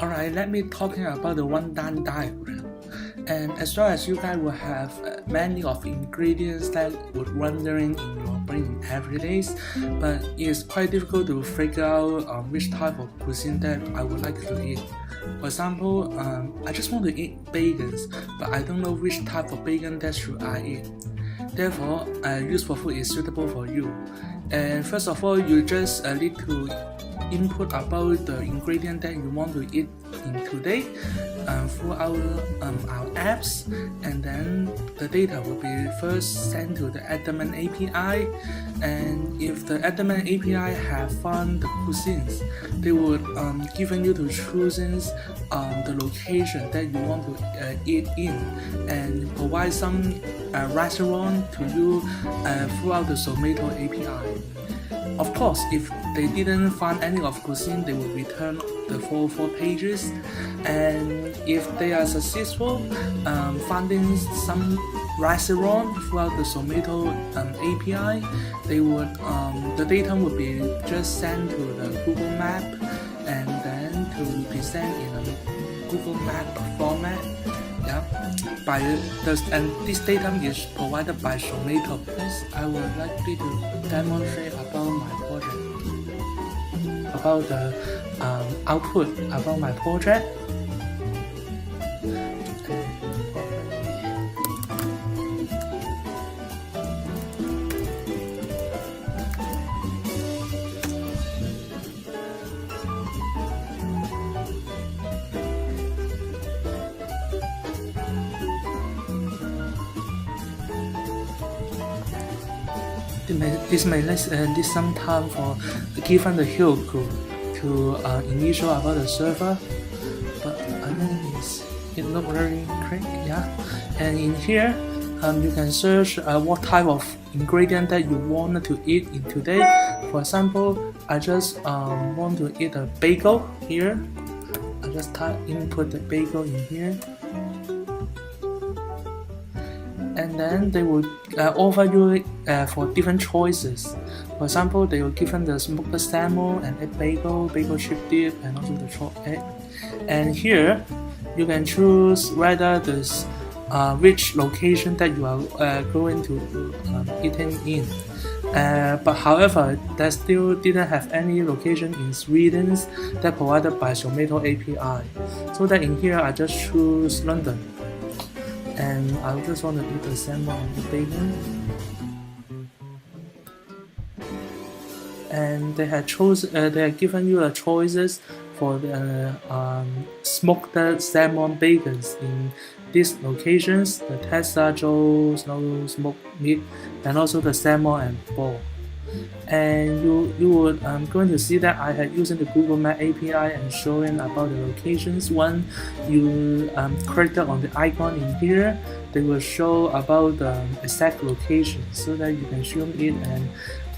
Alright, let me talking about the one-time diagram. And as well as you guys will have many of ingredients that would wandering in your brain every day, but it's quite difficult to figure out which type of cuisine that I would like to eat. For example, I just want to eat bacons, but I don't know which type of bacon that should I eat. Therefore, Ljus4Food is suitable for you. And first of all, you just need to input about the ingredient that you want to eat in today through our apps, and then the data will be first sent to the admin API. And if the admin API have found the cuisines, they would given you to choosing the location that you want to eat in, and provide some restaurant to you throughout the Zomato API. Of course, if they didn't find any of cuisine, they will return the full 4 pages. And if they are successful finding some restaurant throughout the Zomato API, they would the data would be just sent to the Google Map and then to be sent in a Google Map format. Yeah, and this data is provided by Zomato. Next, I would like to demonstrate about my project, about the output about my project. This may need some time for given the help to initial about the server, but I think it look very quick. Yeah, and in here you can search what type of ingredient that you want to eat in today. For example, I just want to eat a bagel here. I just input the bagel in here. And then they will offer you for different choices. For example, they will give the smoked salmon and egg bagel chip dip, and also the chopped egg. And here, you can choose whether this which location that you are going to eating in. But however, that still didn't have any location in Sweden that provided by Zomato API. So that in here, I just choose London. And I just want to eat the salmon and the bacon. And they had given you the choices for the smoked salmon bacons in these locations: the Tessa, Joe, Snow smoked meat, and also the salmon and ball. And you would going to see that I had using the Google Map API and showing about the locations. When you click on the icon in here, they will show about the exact location so that you can zoom in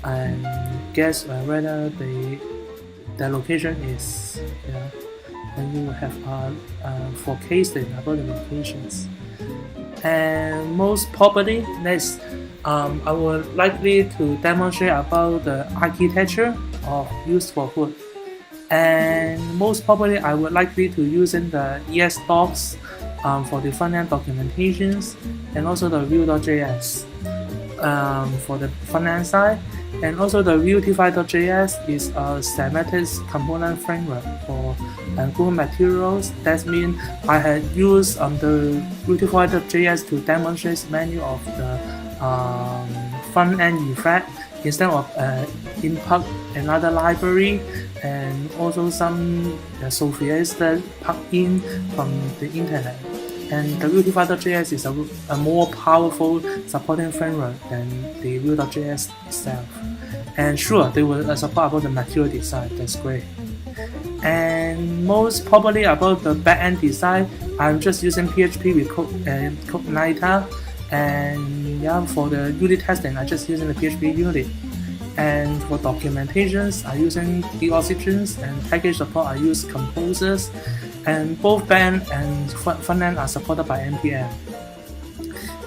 and guess whether the location is. Yeah, and you will have forecasting about the locations. And most probably next, I would likely to demonstrate about the architecture of Ljus4Food. And most probably I would likely to using the ES docs for the front-end documentations, and also the Vue.js for the front-end side. And also the Vuetify.js is a semantic component framework for Google Materials. That means I had used the Vuetify.js to demonstrate many of the front-end effect instead of import another library, and also some sophisticated plugin from the internet. And the Vuetify.js is a more powerful supporting framework than the Vue.js itself. And sure, they will support about the material design. That's great. And most probably about the backend design, I'm just using PHP with Cognita. And yeah, for the unit testing, I'm just using the PHP unit. And for documentations, I'm using the Oxygens, and package support, I use Composers. And both backend and frontend are supported by npm.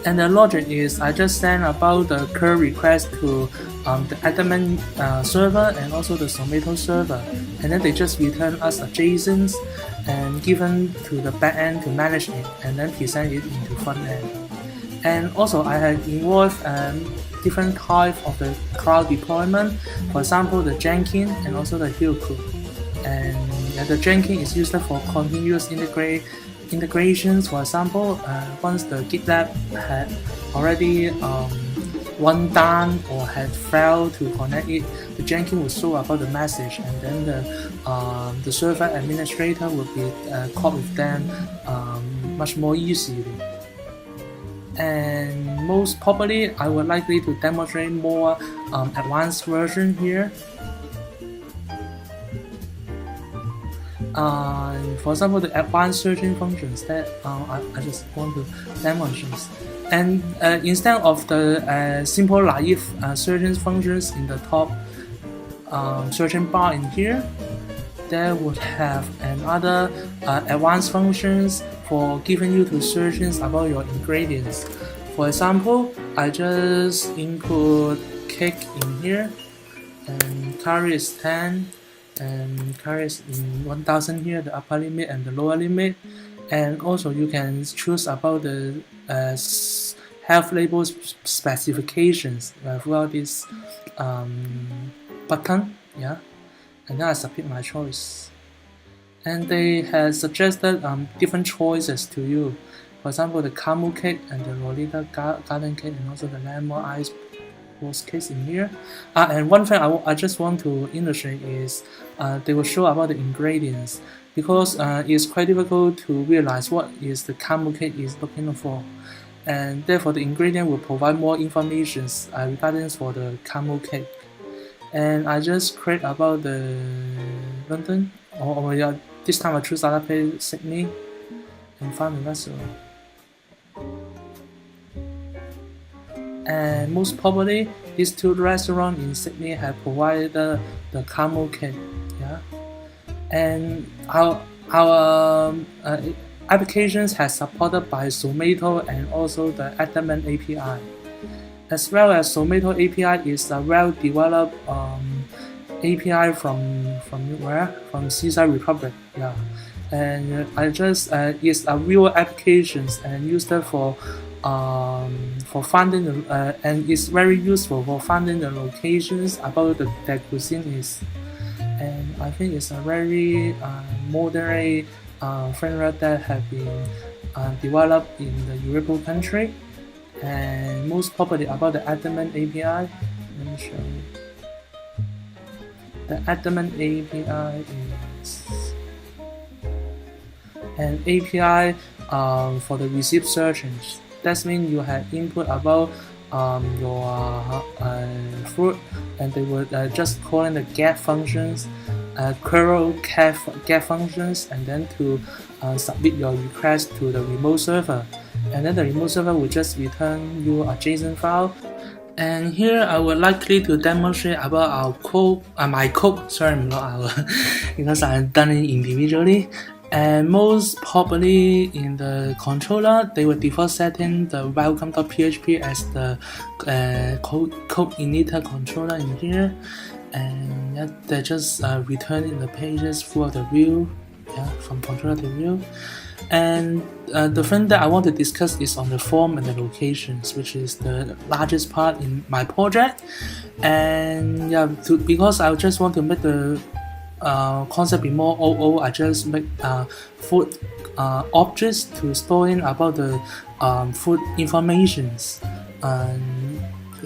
And the logic is I just send about the curl request to the admin server and also the Zomato server, and then they just return us a JSON and given to the backend to manage it and then present it into front end. And also I have involved different type of the cloud deployment, for example the Jenkins and also the Heroku. And the Jenkins is used for continuous integrations. For example, once the GitLab had already one down or had failed to connect it, the Jenkins will show about the message, and then the server administrator will be caught with them much more easily. And most probably, I would likely to demonstrate more advanced version here. For example, the advanced searching functions that I just want to demonstrate. And instead of the simple naive searching functions in the top searching bar in here, there would have another advanced functions for giving you to searches about your ingredients. For example, I just input cake in here, and calorie is 10, and calorie is in 1000 here, the upper limit and the lower limit. And also you can choose about the health label specifications throughout this button, yeah. And then I submit my choice. And they have suggested different choices to you. For example, the caramel cake and the Lolita garden cake, and also the lemon ice was case in here. And one thing I just want to illustrate is they will show about the ingredients, because it's quite difficult to realize what is the caramel cake is looking for, and therefore the ingredient will provide more information regarding for the caramel cake. And I just create about the London, or yeah, this time I choose other place Sydney and find the restaurant. And most probably, these two restaurants in Sydney have provided the caramel cake, yeah. And our applications has supported by Zomato and also the admin API, as well as Zomato API is a well-developed API from Czech Republic, yeah. And I just is a real applications and used for finding the, and it's very useful for finding the locations about the cuisine is. And I think it's a very modern framework that have been developed in the European country. And most probably about the admin API, let me show you. The admin API is an API for the receipt searches. That means you have input about your food, and they would just call in the get functions, curl get functions, and then to submit your request to the remote server. And then the remote server will just return you a JSON file. And here I would likely to demonstrate about our code, my code, sorry, not our, because I've done it individually. And most probably in the controller, they will default setting the welcome.php as the code initer controller in here, and yeah, they're just returning the pages throughout the view, yeah, from controller to view. And the thing that I want to discuss is on the form and the locations, which is the largest part in my project. And yeah, because I just want to make the concept be more OO, I just make food objects to store in about the food informations. And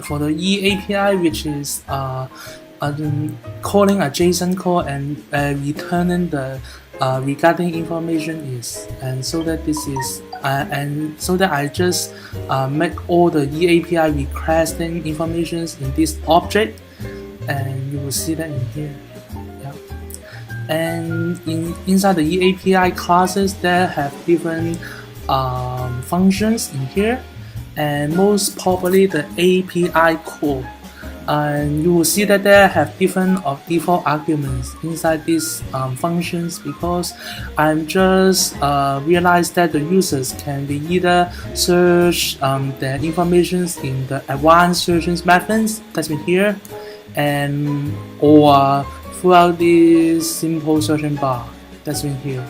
for the eAPI, which is calling a JSON call and returning the regarding information is, and so that this is and so that I just make all the eAPI requesting informations in this object, and you will see that in here. Yeah. And inside the eAPI classes, there have different functions in here, and most probably the API call And you will see that they have different of default arguments inside these functions, because I'm just realized that the users can be either search their informations in the advanced search methods that's been here, and or throughout this simple searching bar that's been here.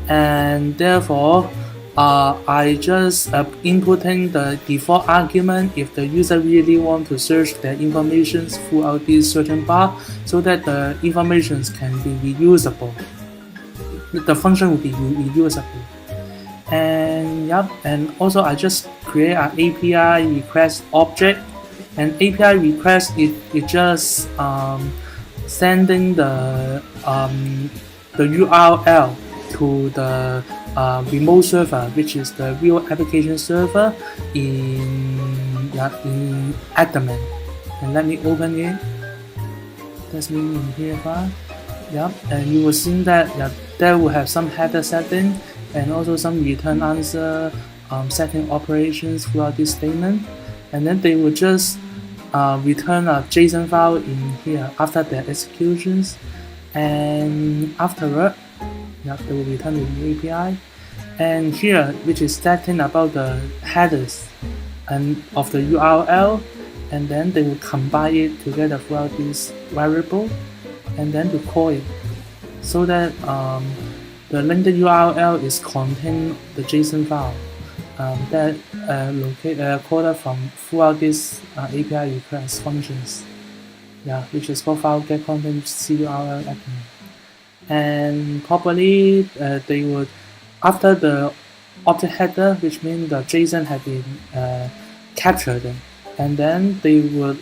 And therefore I just inputting the default argument if the user really want to search their information throughout this searching bar, so that the informations can be reusable. The function will be reusable. And yep, and also I just create an API request object, and API request it just sending the URL to the remote server, which is the real application server in admin. And let me open it. That's me in here file. Yep, and you will see that there will have some header setting and also some return answer setting operations throughout this statement, and then they will just return a JSON file in here after their executions, and afterward they will return with the API. And here, which is setting about the headers and of the URL, and then they will combine it together throughout this variable, and then to call it, so that the linked URL is contain the JSON file that called from throughout this API request functions, which is called file get content CURL admin. And probably they would, after the object header, which means the JSON had been captured, and then they would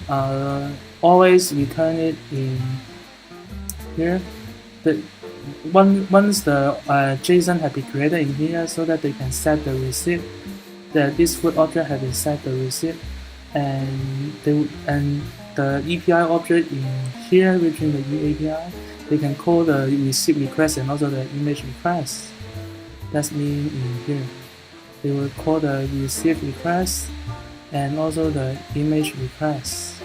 always return it in here. Once the JSON had been created in here, so that they can set the receipt, that this food object had been set the receipt, and the API object in here, which is the UAPI, they can call the receipt request and also the image request. That's mean in here. They will call the receive request and also the image request.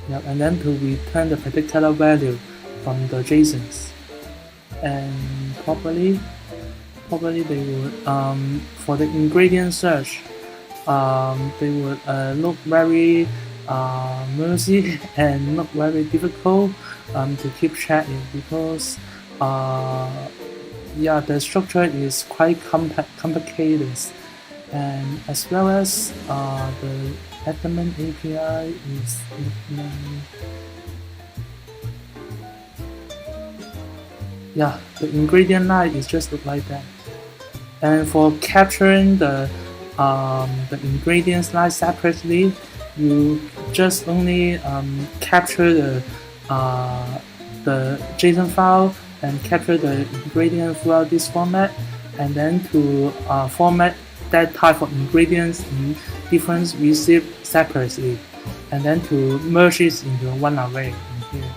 And then to return the particular value from the JSONs. And probably they would for the ingredient search, they would look very messy and not very difficult to keep tracking, because the structure is quite complicated, and as well as the admin API is the ingredient line is just look like that. And for capturing the ingredients line separately, you just only capture the JSON file and capture the ingredient throughout this format, and then to format that type of ingredients in different receipts separately, and then to merge it into one array in here.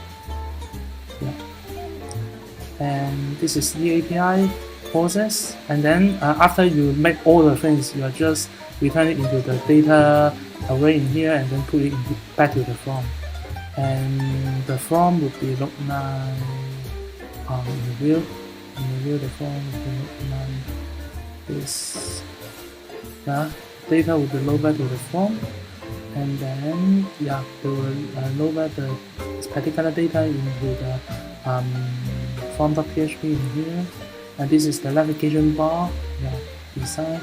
And this is the API process. And then after you make all the things, you are just return it into the data array in here, and then put it back to the form. And the form would be look like in the view. The form would be look like this. Data will be loaded back to the form, and then they will load back the particular data into the form.php in here. And this is the navigation bar design.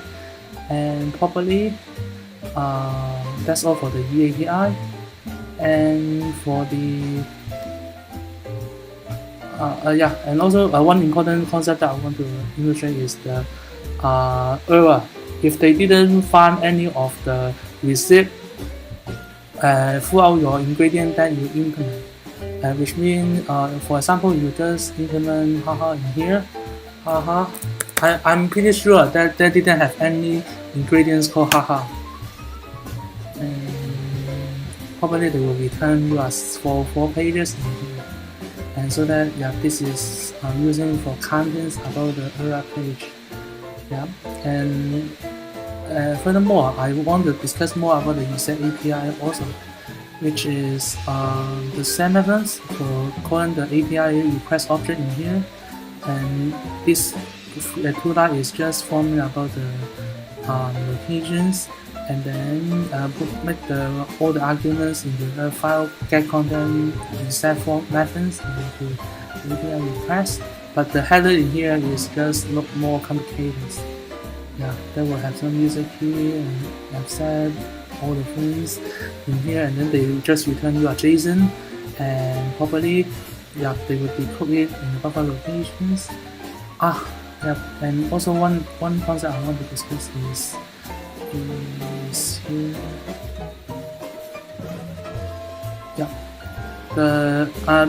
And probably that's all for the UAPI. And for the and also one important concept that I want to illustrate is the error. If they didn't find any of the receipt throughout your ingredient that you implement, which means for example, you just implement haha in here, I'm pretty sure that they didn't have any ingredients called haha, and probably they will return you as for 4 pages in here. And so that this is using for contents about the error page. And furthermore, I want to discuss more about the user API also. which is the same methods for calling the API request object in here, and this toolbar is just forming about the locations, and then make all the arguments into the file get content in set form methods into API request. But the header in here is just look more complicated. Yeah, they will have some user key and have set all the things in here, and then they will just return your JSON, and probably yeah they will decode it in the buffer locations. Yeah, and also one concept I want to discuss is here. Yeah,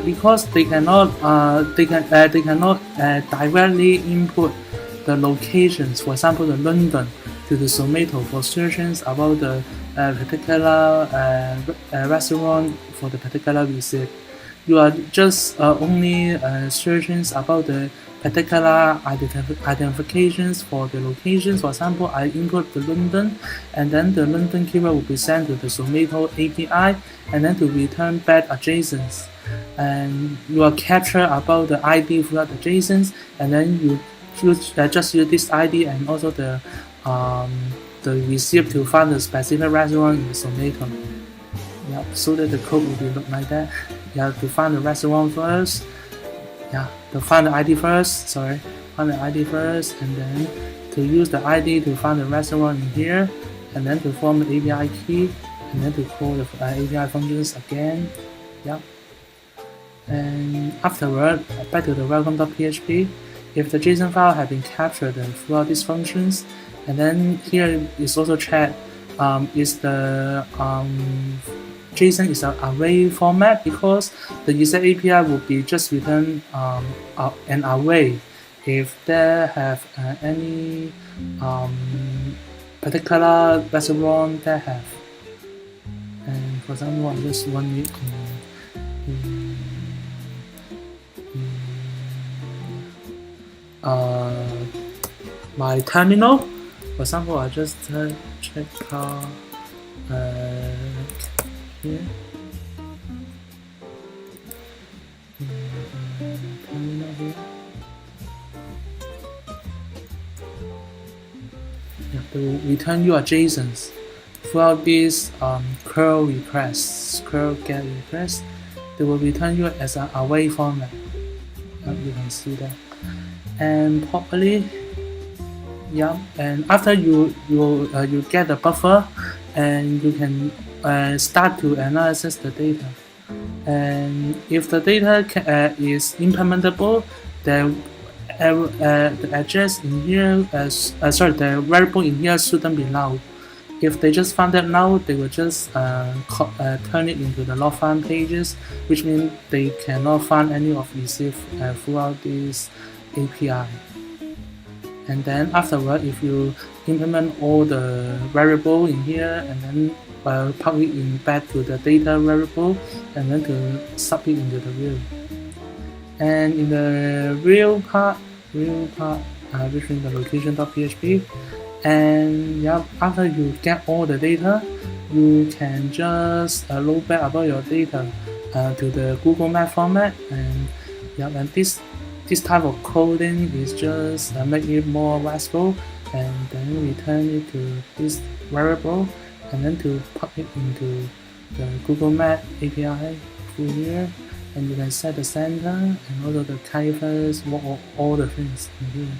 because they cannot directly input the locations, for example the London, to the Zomato for searches about the particular restaurant for the particular receipt. You are just only searching about the particular identifications for the locations. For example, I input the London, and then the London keyword will be sent to the Zomato API, and then to return back a JSON. And you are capture about the ID throughout the JSONs, and then you just use this ID and also the receipt to find the specific restaurant in the Zomato. Yeah, so that the code will be look like that. You have to find the restaurant first. Yeah, to find the ID first. Sorry, find the ID first, and then to use the ID to find the restaurant in here, and then to form the API key, and then to call the API functions again. Yeah, and afterward, back to the welcome.php. If the JSON file has been captured throughout these functions, and then here is also checked is the JSON is an array format, because the user API will be just return an array if they have any particular restaurant they have. And for example, I just run it my terminal. For example, I just check here. Terminal here. Yeah, they will return you a JSONs throughout these curl requests, curl get requests. They will return you as an array format. You can see that. And properly, yeah, and after you get the buffer, and you can start to analyze the data. And if the data is implementable, the address in here, the variable in here shouldn't be null. If they just found that null, they will just turn it into the log find pages, which means they cannot find any of receive throughout this API. And then afterward, if you implement all the variable in here, and then plug it in back to the data variable, and then to sub it into the view. And in the real part between the location.php, and yeah, after you get all the data, you can just load back about your data to the Google Map format. And yeah, and this type of coding is just make it more RESTful, and then return it to this variable, and then to plug it into the Google Map API through here, and you can set the center and also the keywords, all the things in here.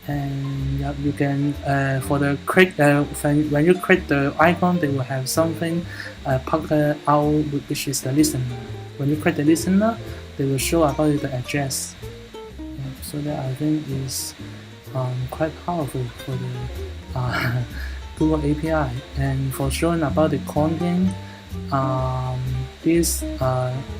And yeah, you can for the click when you click the icon, they will have something plugged out, which is the listener. When you click the listener, they will show about the address. So that I think is quite powerful for the Google API. And for showing about the content, this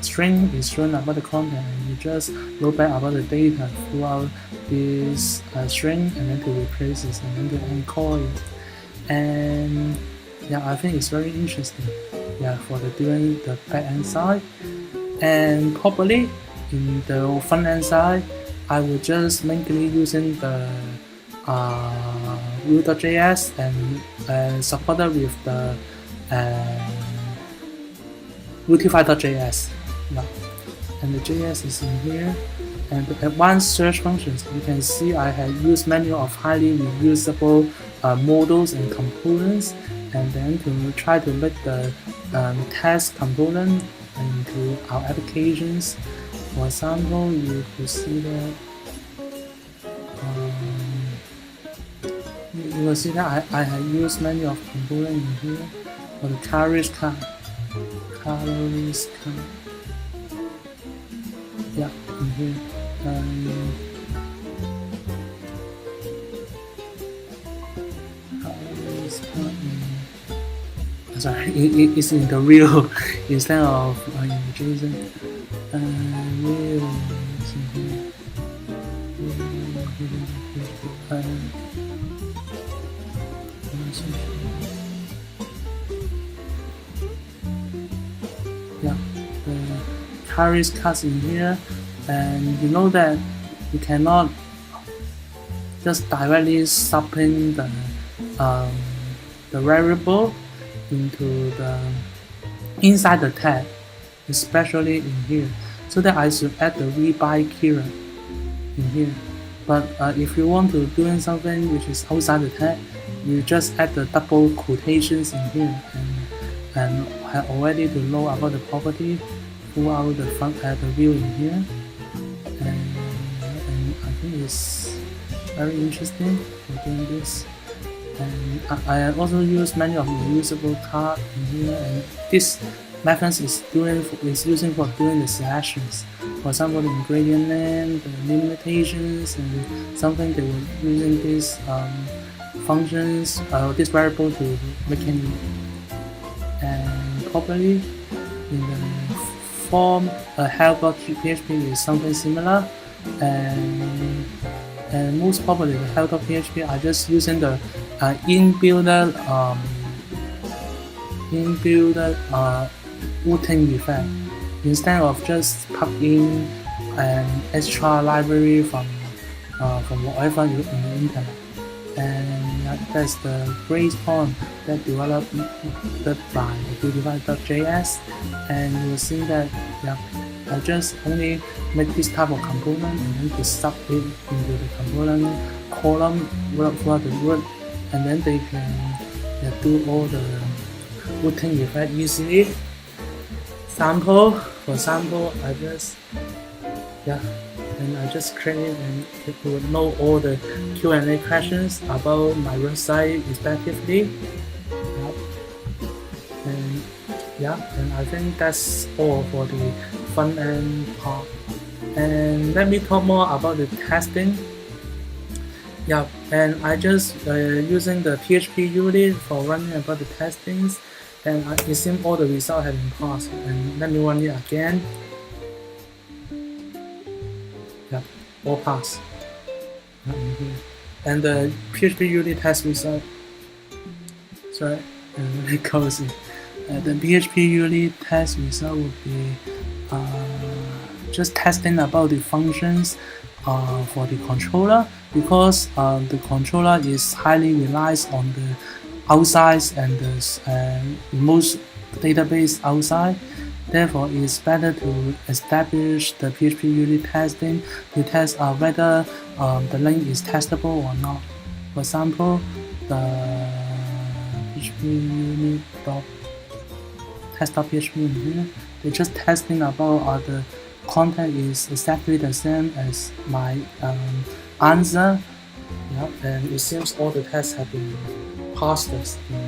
string is showing about the content, and you just load back about the data throughout this string, and then to replace it, and then to encode it. And yeah, I think it's very interesting. Yeah, for the doing the back end side, and probably in the front end side, I will just mainly using the Vue.js and supported with the beautify.js. Yeah. And the JS is in here. And the advanced search functions, you can see I have used many of highly reusable models and components, and then to try to make the test component into our applications. For example, you could see that you will see that I have used many of components in here for the calories count. Yeah, in here. Sorry, it's in the real instead of in the JSON. Real is in here. Yeah, the carries cuts in here, and you know that you cannot just directly subin the variable into the inside the tag, especially in here, so that I should add the rebind keyword in here. But if you want to do something which is outside the tag, you just add the double quotations in here, and have already to know about the property throughout the front the view in here, and I think it's very interesting for doing this. And I also use many of the reusable card in here, and this method is using for doing the selections. For example, the ingredient name, the limitations, and something they were using these functions, this variable to making it. And probably in the form help.php is something similar, and most probably the help.php are just using the inbuilt routing effect instead of just plug in an extra library from whatever you in the internet. And that's the great point that developed by beautify.js, and you'll see that I just only make this type of component and then to sub it into the component column for the word, and then they can do all the routing effect easily. For example, I just create and it will know all the Q&A questions about my website respectively. And I think that's all for the front end part. And let me talk more about the testing. And I just using the PHP unit for running about the testings, and it seems all the results have been passed. And let me run it again. All pass. And the PHP unit test result. Sorry, let me close it. The PHP unit test result would be just testing about the functions for the controller, because the controller is highly relies on the outside and the most database outside. Therefore, it's better to establish the PHP unit testing to test whether the link is testable or not. For example, the PHP unit test.php in here, they're just testing about the content is exactly the same as my answer. And it seems all the tests have been passed in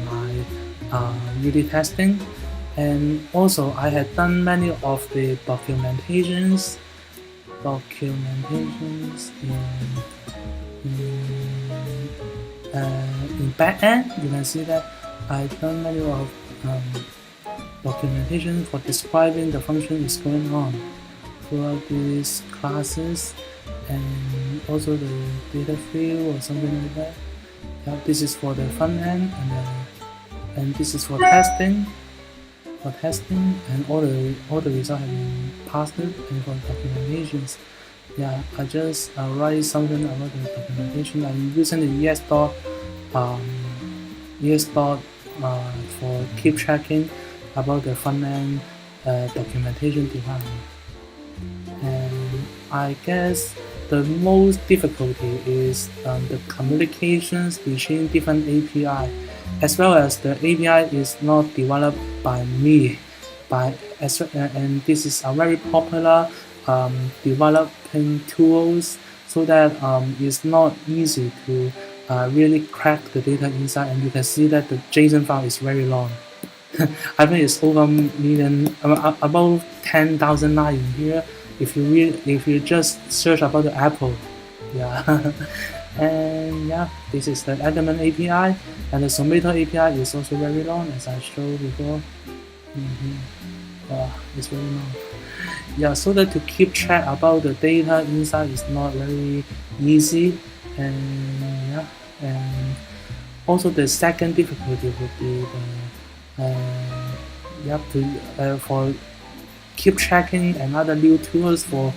my unit testing. And also, I had done many of the documentations in backend. You can see that I've done many of documentation for describing the function is going on throughout these classes, and also the data field or something like that. This is for the front end, and this is for testing. And all the results have been passed, and for documentations. I just write something about the documentation. I'm using the ES dot for keep tracking about the front end documentation department. And I guess the most difficulty is the communications between different API, as well as the API is not developed by me, and this is a very popular developing tools, so that it's not easy to really crack the data inside, and you can see that the JSON file is very long. I think it's over million, about 10,000 lines in here. If you just search about the Apple, yeah. And yeah, this is the Element API, and the Tomato API is also very long, as I showed before. It's very long. Yeah, so that to keep track about the data inside is not very easy, and yeah, and also the second difficulty would be the you have to for keep tracking another new tools for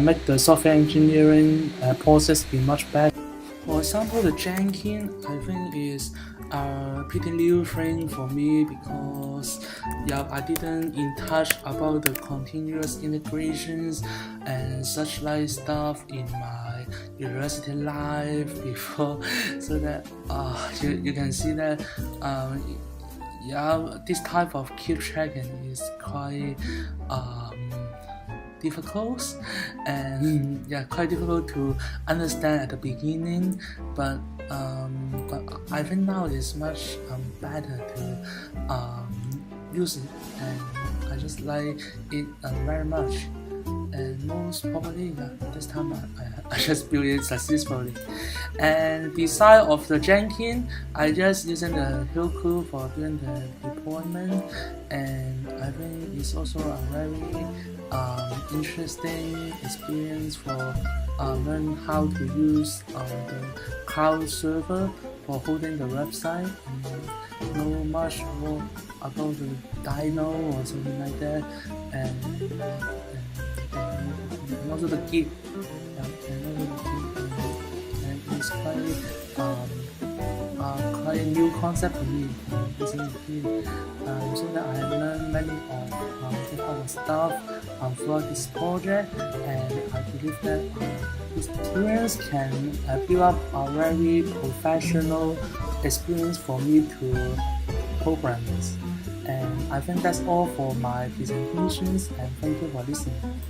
make the software engineering process be much better. For example, the Jenkins, I think is a pretty new thing for me, because I didn't in touch about the continuous integrations and such like stuff in my university life before, so that you can see that this type of keep tracking is quite difficult, and quite difficult to understand at the beginning, but I think now it's much better to use it, and I just like it very much. And most probably, this time I just built it successfully. And beside of the Jenkins, I just using the Heroku for doing the deployment, and I think it's also a very interesting experience for learn how to use the cloud server for holding the website, and know much more about the Dino or something like that, and also the Git, and it's quite a new concept for me using Git, so that I have learned many of different stuff throughout this project, and I believe that this experience can build up a very professional experience for me to program this. And I think that's all for my presentations, and thank you for listening.